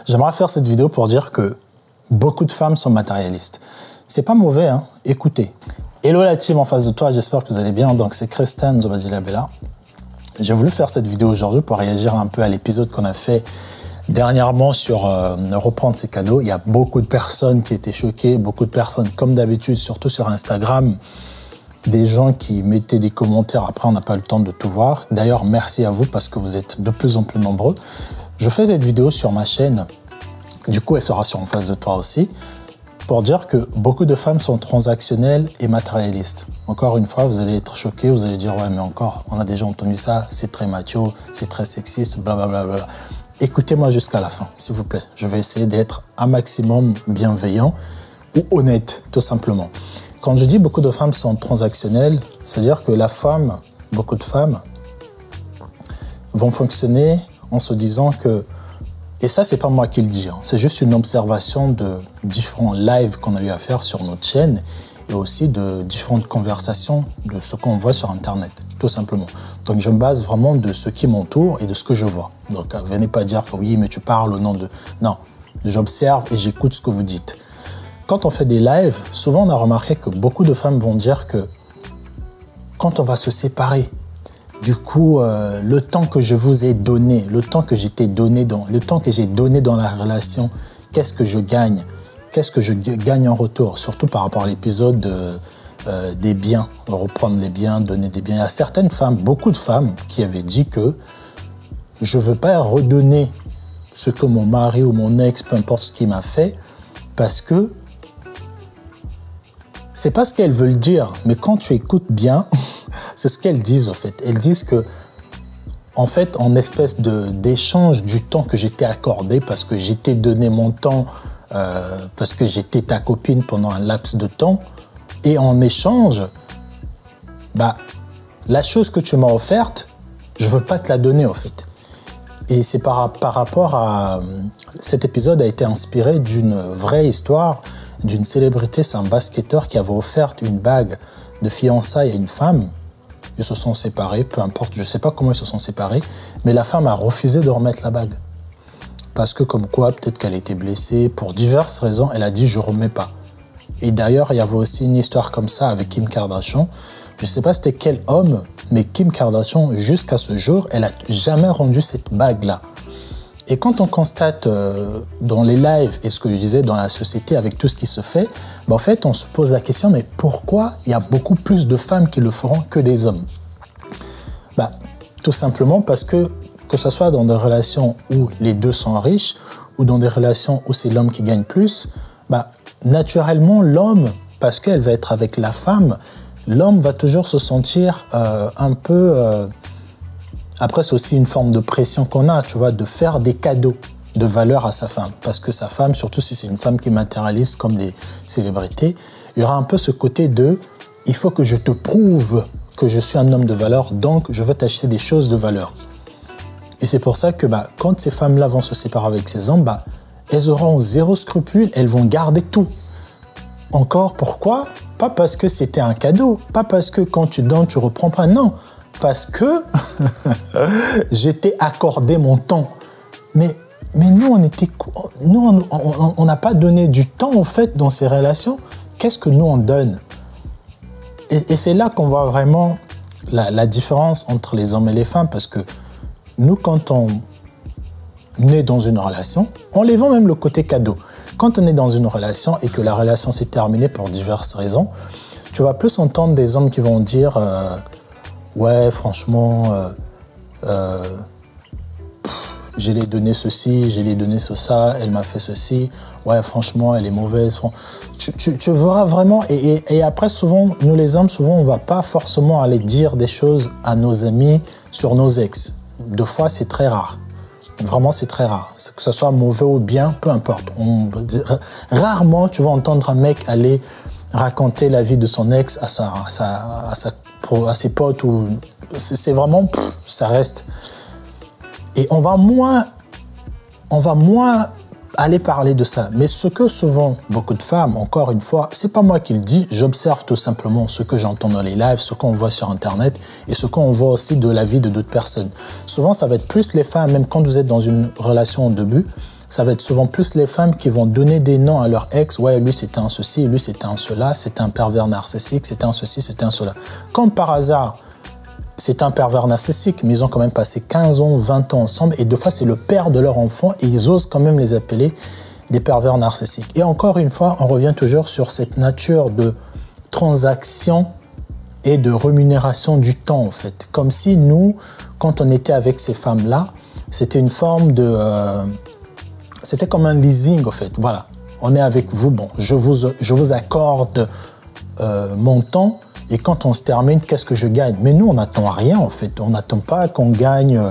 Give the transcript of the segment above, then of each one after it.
J'aimerais faire cette vidéo pour dire que beaucoup de femmes sont matérialistes. C'est pas mauvais, hein. Écoutez. Hello la team en face de toi, j'espère que vous allez bien. Donc c'est Christian Zobadilabella. J'ai voulu faire cette vidéo aujourd'hui pour réagir un peu à l'épisode qu'on a fait dernièrement sur reprendre ses cadeaux. Il y a beaucoup de personnes qui étaient choquées, beaucoup de personnes comme d'habitude, surtout sur Instagram, des gens qui mettaient des commentaires. Après, on n'a pas le temps de tout voir. D'ailleurs, merci à vous parce que vous êtes de plus en plus nombreux. Je fais cette vidéo sur ma chaîne. Du coup, elle sera sur en face de toi aussi. Pour dire que beaucoup de femmes sont transactionnelles et matérialistes. Encore une fois, vous allez être choqués, vous allez dire « Ouais, mais encore, on a déjà entendu ça, c'est très macho, c'est très sexiste, blablabla. » Écoutez-moi jusqu'à la fin, s'il vous plaît. Je vais essayer d'être un maximum bienveillant ou honnête, tout simplement. Quand je dis beaucoup de femmes sont transactionnelles, c'est-à-dire que la femme, beaucoup de femmes, vont fonctionner en se disant que, et ça c'est pas moi qui le dis, hein, c'est juste une observation de différents lives qu'on a eu à faire sur notre chaîne et aussi de différentes conversations de ce qu'on voit sur Internet, tout simplement. Donc je me base vraiment de ce qui m'entoure et de ce que je vois. Donc venez pas dire que oui mais tu parles au nom de... Non, j'observe et j'écoute ce que vous dites. Quand on fait des lives, souvent on a remarqué que beaucoup de femmes vont dire que quand on va se séparer, du coup, le temps que je vous ai donné, le temps que j'ai donné dans la relation, qu'est-ce que je gagne? Qu'est-ce que je gagne en retour? Surtout par rapport à l'épisode des biens, reprendre les biens, donner des biens. Il y a certaines femmes, beaucoup de femmes, qui avaient dit que je ne veux pas redonner ce que mon mari ou mon ex, peu importe ce qu'il m'a fait, parce que c'est pas ce qu'elles veulent dire, mais quand tu écoutes bien, c'est ce qu'elles disent en fait. Elles disent que, en fait, en espèce d'échange du temps que j'étais accordé, parce que j'étais donné mon temps, parce que j'étais ta copine pendant un laps de temps, et en échange, bah, la chose que tu m'as offerte, je veux pas te la donner en fait. Et c'est par rapport à... Cet épisode a été inspiré d'une vraie histoire d'une célébrité, c'est un basketteur qui avait offert une bague de fiançailles à une femme. Ils se sont séparés, peu importe, je ne sais pas comment ils se sont séparés, mais la femme a refusé de remettre la bague. Parce que comme quoi, peut-être qu'elle était blessée, pour diverses raisons, elle a dit « je ne remets pas ». Et d'ailleurs, il y avait aussi une histoire comme ça avec Kim Kardashian. Je ne sais pas c'était quel homme, mais Kim Kardashian, jusqu'à ce jour, elle n'a jamais rendu cette bague-là. Et quand on constate dans les lives et ce que je disais dans la société avec tout ce qui se fait, ben en fait, on se pose la question, mais pourquoi il y a beaucoup plus de femmes qui le feront que des hommes? Ben, tout simplement parce que ce soit dans des relations où les deux sont riches ou dans des relations où c'est l'homme qui gagne plus, ben, naturellement, l'homme, parce qu'elle va être avec la femme, l'homme va toujours se sentir un peu... Après, c'est aussi une forme de pression qu'on a, tu vois, de faire des cadeaux de valeur à sa femme. Parce que sa femme, surtout si c'est une femme qui est matérialiste comme des célébrités, il y aura un peu ce côté de « il faut que je te prouve que je suis un homme de valeur, donc je vais t'acheter des choses de valeur ». Et c'est pour ça que bah, quand ces femmes-là vont se séparer avec ces hommes, bah, elles auront zéro scrupule, elles vont garder tout. Encore, pourquoi? Pas parce que c'était un cadeau, pas parce que quand tu donnes, tu reprends pas, non. Parce que j'étais accordé mon temps. Mais nous, on n'a pas donné du temps, en fait, dans ces relations. Qu'est-ce que nous, on donne? Et c'est là qu'on voit vraiment la différence entre les hommes et les femmes. Parce que nous, quand on est dans une relation, on les vend même le côté cadeau. Quand on est dans une relation et que la relation s'est terminée pour diverses raisons, tu vas plus entendre des hommes qui vont dire... ouais, franchement, je l'ai donné ceci, je l'ai donné ça, elle m'a fait ceci. Ouais, franchement, elle est mauvaise. Tu verras vraiment. Et après, souvent, nous les hommes, souvent, on ne va pas forcément aller dire des choses à nos amis sur nos ex. Deux fois, c'est très rare. Vraiment, c'est très rare. Que ce soit mauvais ou bien, peu importe. Rarement, tu vas entendre un mec aller raconter la vie de son ex à ses potes, ou c'est vraiment, ça reste. Et on va moins aller parler de ça. Mais ce que souvent, beaucoup de femmes, encore une fois, c'est pas moi qui le dis, j'observe tout simplement ce que j'entends dans les lives, ce qu'on voit sur Internet et ce qu'on voit aussi de la vie de d'autres personnes. Souvent, ça va être plus les femmes, même quand vous êtes dans une relation au début, ça va être souvent plus les femmes qui vont donner des noms à leur ex. Ouais, lui c'était un ceci, lui c'était un cela, c'était un pervers narcissique, c'était un ceci, c'était un cela. Comme par hasard, c'est un pervers narcissique, mais ils ont quand même passé 15 ans, 20 ans ensemble, et deux fois c'est le père de leur enfant, et ils osent quand même les appeler des pervers narcissiques. Et encore une fois, on revient toujours sur cette nature de transaction et de rémunération du temps, en fait. Comme si nous, quand on était avec ces femmes-là, c'était une forme de... c'était comme un leasing, en fait. Voilà, on est avec vous, bon, je vous accorde mon temps, et quand on se termine, qu'est-ce que je gagne? Mais nous, on n'attend rien, en fait. On n'attend pas qu'on gagne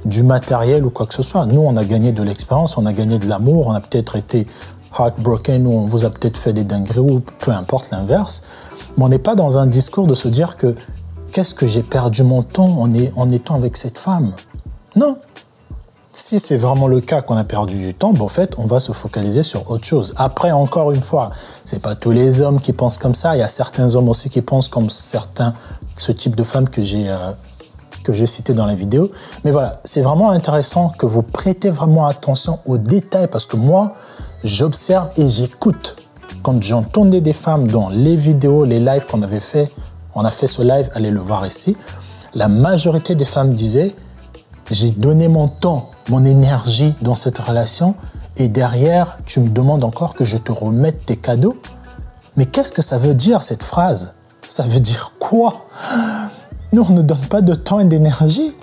du matériel ou quoi que ce soit. Nous, on a gagné de l'expérience, on a gagné de l'amour, on a peut-être été heartbroken, ou on vous a peut-être fait des dingueries, ou peu importe l'inverse. Mais on n'est pas dans un discours de se dire que qu'est-ce que j'ai perdu mon temps en étant avec cette femme? Non. Si c'est vraiment le cas qu'on a perdu du temps, bon, en fait, on va se focaliser sur autre chose. Après, encore une fois, c'est pas tous les hommes qui pensent comme ça. Il y a certains hommes aussi qui pensent comme ce type de femmes que j'ai cité dans la vidéo. Mais voilà, c'est vraiment intéressant que vous prêtez vraiment attention aux détails parce que moi, j'observe et j'écoute. Quand j'entendais des femmes dans les vidéos, les lives qu'on avait fait, on a fait ce live, allez le voir ici, la majorité des femmes disaient « j'ai donné mon temps, mon énergie dans cette relation et derrière, tu me demandes encore que je te remette tes cadeaux ?» Mais qu'est-ce que ça veut dire cette phrase? Ça veut dire quoi? Nous, on ne donne pas de temps et d'énergie.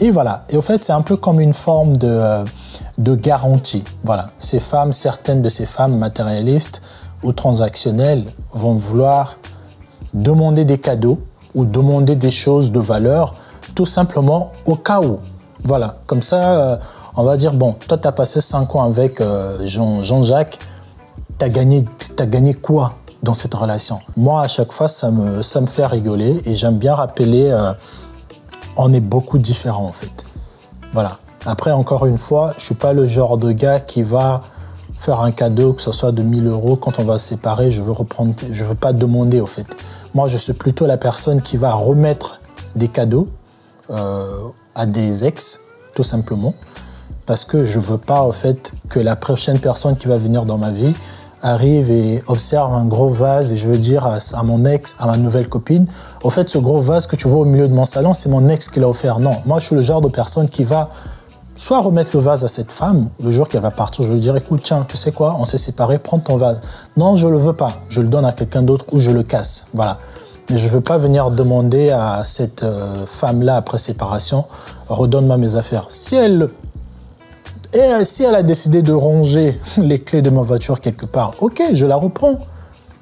Et voilà. Et au fait, c'est un peu comme une forme de garantie. Voilà. Ces femmes, certaines de ces femmes matérialistes ou transactionnelles vont vouloir demander des cadeaux ou demander des choses de valeur tout simplement au cas où. Voilà. Comme ça, on va dire, bon, toi, tu as passé 5 ans avec Jean-Jacques, tu as gagné quoi dans cette relation? Moi, à chaque fois, ça me fait rigoler et j'aime bien rappeler, on est beaucoup différents en fait. Voilà. Après, encore une fois, je ne suis pas le genre de gars qui va faire un cadeau, que ce soit de 1000 €, quand on va se séparer, je veux pas demander au fait. Moi, je suis plutôt la personne qui va remettre des cadeaux à des ex, tout simplement, parce que je ne veux pas au fait que la prochaine personne qui va venir dans ma vie arrive et observe un gros vase et je veux dire à mon ex, à ma nouvelle copine, au fait, ce gros vase que tu vois au milieu de mon salon, c'est mon ex qui l'a offert. Non, moi, je suis le genre de personne qui va soit remettre le vase à cette femme, le jour qu'elle va partir, je vais lui dire, écoute, tiens, tu sais quoi, on s'est séparés, prends ton vase. Non, je ne le veux pas, je le donne à quelqu'un d'autre ou je le casse, voilà. Mais je ne veux pas venir demander à cette femme-là, après séparation, redonne-moi mes affaires. Si elle a décidé de ranger les clés de ma voiture quelque part, ok, je la reprends.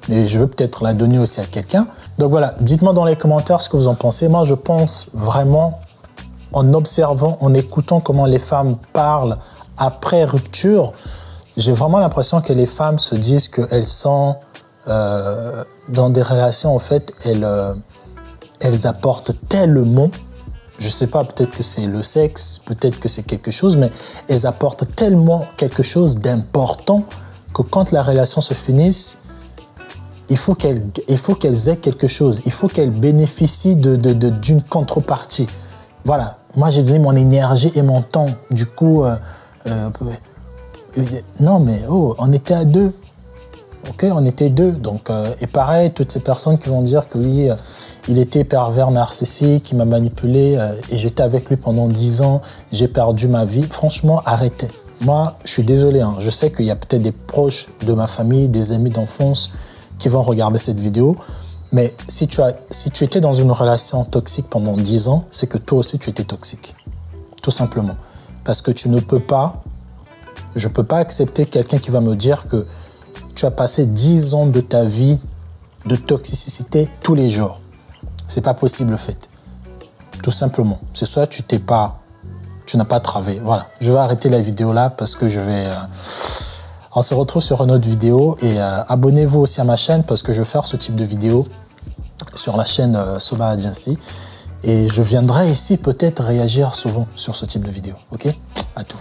Mais je veux peut-être la donner aussi à quelqu'un. Donc voilà, dites-moi dans les commentaires ce que vous en pensez. Moi, je pense vraiment, en observant, en écoutant comment les femmes parlent après rupture, j'ai vraiment l'impression que les femmes se disent qu'elles sont dans des relations, en fait, elles apportent tellement. Je ne sais pas, peut-être que c'est le sexe, peut-être que c'est quelque chose, mais elles apportent tellement quelque chose d'important que quand la relation se finisse, il faut qu'elles aient quelque chose. Il faut qu'elles bénéficient d'une contrepartie. Voilà. Moi, j'ai donné mon énergie et mon temps. Du coup, non, mais oh, on était à 2. Ok, on était 2. Donc, et pareil, toutes ces personnes qui vont dire que oui, il était pervers narcissique, il m'a manipulé et j'étais avec lui pendant 10 ans, j'ai perdu ma vie. Franchement, arrêtez. Moi, je suis désolé. Hein, je sais qu'il y a peut-être des proches de ma famille, des amis d'enfance qui vont regarder cette vidéo. Mais si tu étais dans une relation toxique pendant 10 ans, c'est que toi aussi, tu étais toxique. Tout simplement. Parce que je ne peux pas accepter quelqu'un qui va me dire que tu as passé 10 ans de ta vie de toxicité tous les jours. C'est pas possible, en fait. Tout simplement. C'est soit tu n'as pas travaillé. Voilà. Je vais arrêter la vidéo là parce que on se retrouve sur une autre vidéo et abonnez-vous aussi à ma chaîne parce que je vais faire ce type de vidéo sur la chaîne Soba Agency et je viendrai ici peut-être réagir souvent sur ce type de vidéo. Ok? À tout.